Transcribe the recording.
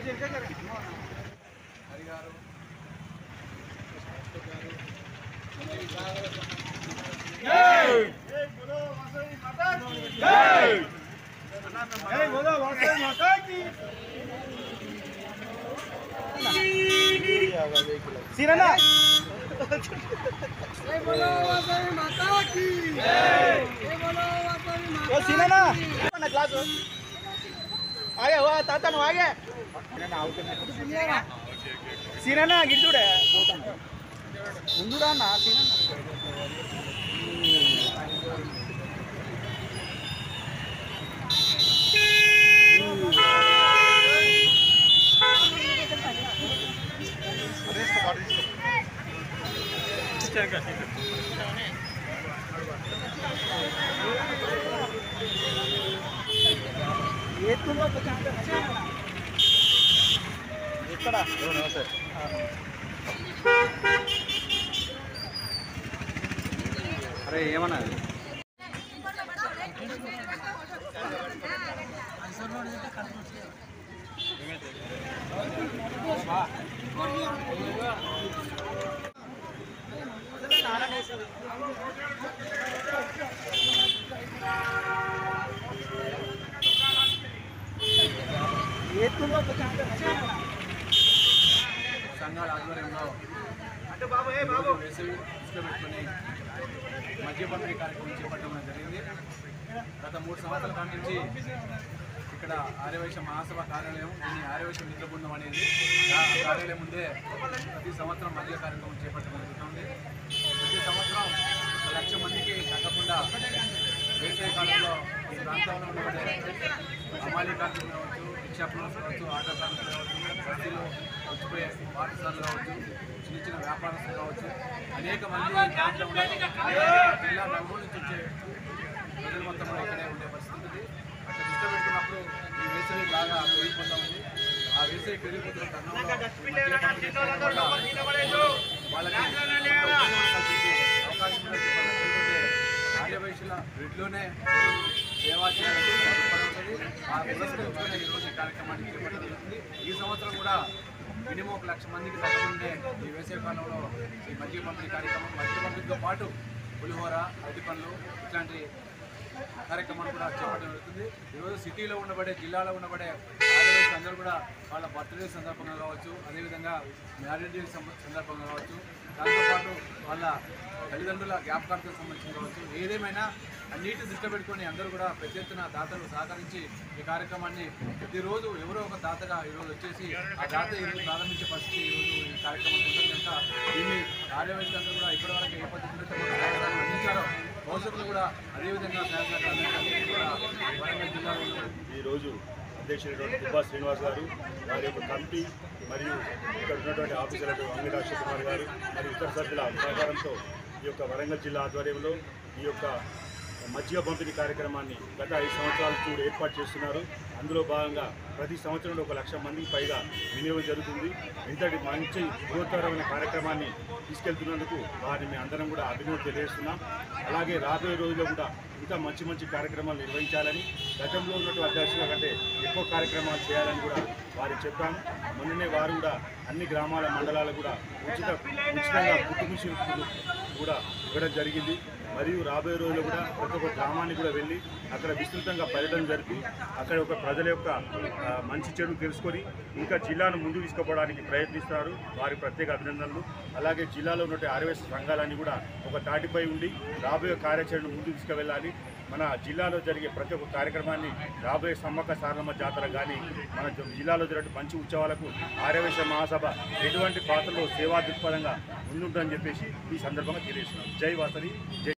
सीना सीना क्लास आगे हुआ ताता नु आगे सीना गिट्टूडे ముందురా నా सीना अरे ఏమన్నా సంఘాల ఆధ్వర్యంలో వేసవి దృష్టిలో పెట్టుకుని మద్య పంపిణీ కార్యక్రమం చేపట్టడం జరిగింది. గత 3 సంవత్సరాల కాడి నుంచి ఇక్కడ ఆర్యవైశ్య మహాసభ కార్యాలయం దీన్ని ఆర్యవైశ్య మిత్ర బృందం అనేది కార్యాలయం ముందే ప్రతి సంవత్సరం మద్య కార్యక్రమం చేపట్టడం జరుగుతుంది. ప్రతి సంవత్సరం 1,00,000 మందికి తగ్గకుండా వేసవి కాలంలో ఈ ప్రాంతంలో ఉండబడే అమాలి కార్మికులు కావచ్చు, రిక్షాపులు కావచ్చు, ఆటో కార్మికులు కావచ్చు, బస్తీలో వచ్చిపోయే పాఠశాలలు కావచ్చు, చిన్న చిన్న వ్యాపారస్తులు కావచ్చు, అనేక మంది ప్రాంతంలో జిల్లా నలుగురు నుంచి వచ్చే ప్రజలు మొత్తం కూడా ఇక్కడే ఉండే పరిస్థితి ఉంది. అట్లా దృష్టి పెట్టుకున్నప్పుడు ఈ వేసవి బాగా పెరిగిపోతూ ఉంది. ఆ వేసవి పెరిగిపోతున్న తరుణంలో వాళ్ళకి అవకాశం ఆర్యవైశ్యుల బ్రిడ్లోనే సేవా చేయాలని ఉంటుంది. ఆ పురస్కరించుకునే ఈరోజు ఈ కార్యక్రమాన్ని చేపట్టడం జరుగుతుంది. ఈ సంవత్సరం కూడా మినిమం 1,00,000 మందికి తగ్గకుండే ఈ వేసవి కాలంలో ఈ మద్య పంపిణీ కార్యక్రమం, మద్య పంపిణీతో పాటు పులిహోర, అరటి పండ్లు ఇట్లాంటి కార్యక్రమాలు కూడా చేపట్టడం జరుగుతుంది. ఈరోజు సిటీలో ఉండబడే, జిల్లాలో ఉండబడే ఆర్యవైశ్యులు అందరూ కూడా వాళ్ళ బర్త్డే సందర్భంగా కావచ్చు, అదేవిధంగా మ్యారేజ్ డే సందర్భంగా కావచ్చు, దాంతోపాటు వాళ్ళ తల్లిదండ్రుల జ్ఞాపకార్థం సంబంధించి కావచ్చు, ఏదేమైనా అన్నిటి దృష్టి పెట్టుకొని అందరూ కూడా పెద్ద ఎత్తున దాతలు సహకరించి ఈ కార్యక్రమాన్ని ప్రతిరోజు ఎవరో ఒక దాతగా ఈరోజు వచ్చేసి ఆ దాత ఈరోజు ప్రారంభించే పరిస్థితి ఈరోజు ఈ కార్యక్రమం ఉంటుంది కనుక దీన్ని ఆర్యవైశ్యులందరూ కూడా ఇప్పటివరకు ఏ పద్ధతిలో సహాయకాలను అందించారో భవిష్యత్తులో కూడా అదేవిధంగా సహాయకాలు కూడా వరంగల్ జిల్లాలో ఈరోజు అధ్యక్షుడు దుబ్బా శ్రీనివాస్ గారు, వారి యొక్క కమిటీ మరియు ఇక్కడ ఉన్నటువంటి ఆఫీసర్లు అంగిరాజ్ కుమార్ గారు మరియు ఇతర సభ్యుల సహకారంతో ఈ యొక్క వరంగల్ జిల్లా ఆధ్వర్యంలో ఈ యొక్క మజ్జిగ పంపిణీ కార్యక్రమాన్ని గత 5 సంవత్సరాల చూడు ఏర్పాటు చేస్తున్నారు. అందులో భాగంగా ప్రతి సంవత్సరంలో 1,00,000 మందికి పైగా వినియోగం జరుగుతుంది. ఇంతటి మంచి బృహత్తరమైన కార్యక్రమాన్ని తీసుకెళ్తున్నందుకు వారిని అందరం కూడా అభినందన తెలియజేస్తున్నాం. అలాగే రాబోయే రోజుల్లో కూడా ఇంకా మంచి మంచి కార్యక్రమాలు నిర్వహించాలని, గతంలో ఉన్నటువంటి అధ్యక్షుల కంటే ఎక్కువ కార్యక్రమాలు చేయాలని కూడా వారికి చెప్పాము. మొన్ననే వారు కూడా అన్ని గ్రామాల మండలాలు కూడా ఉచితంగా కుట్టు మిషన్ కూడా ఇవ్వడం జరిగింది. మరియు రాబోయే రోజుల్లో కూడా ప్రతి ఒక్క గ్రామానికి కూడా వెళ్ళి అక్కడ విస్తృతంగా పర్యటన జరిపి అక్కడ ఒక ప్రజల యొక్క మంచి చెడు తెలుసుకొని ఇంకా జిల్లాను ముందుకు తీసుకుపోవడానికి ప్రయత్నిస్తున్నారు. వారికి ప్రత్యేక అభినందనలు. అలాగే జిల్లాలో ఉన్న ఆర్యవైశ్య సంఘాలన్నీ కూడా ఒక తాటిపై ఉండి రాబోయే కార్యాచరణను ముందుకు తీసుకువెళ్ళాలి. మన జిల్లాలో జరిగే ప్రతి ఒక్క కార్యక్రమాన్ని రాబోయే సమ్మక్క సారలమ్మ జాతర కానీ మన జిల్లాలో జరిగే మంచి ఉత్సవాలకు ఆర్యవైశ్య మహాసభ ఎటువంటి పాత్రలో సేవా దృక్పథంగా ముందుంటుందని చెప్పేసి ఈ సందర్భంగా తెలియజేస్తున్నాం. జై వాసవి, జై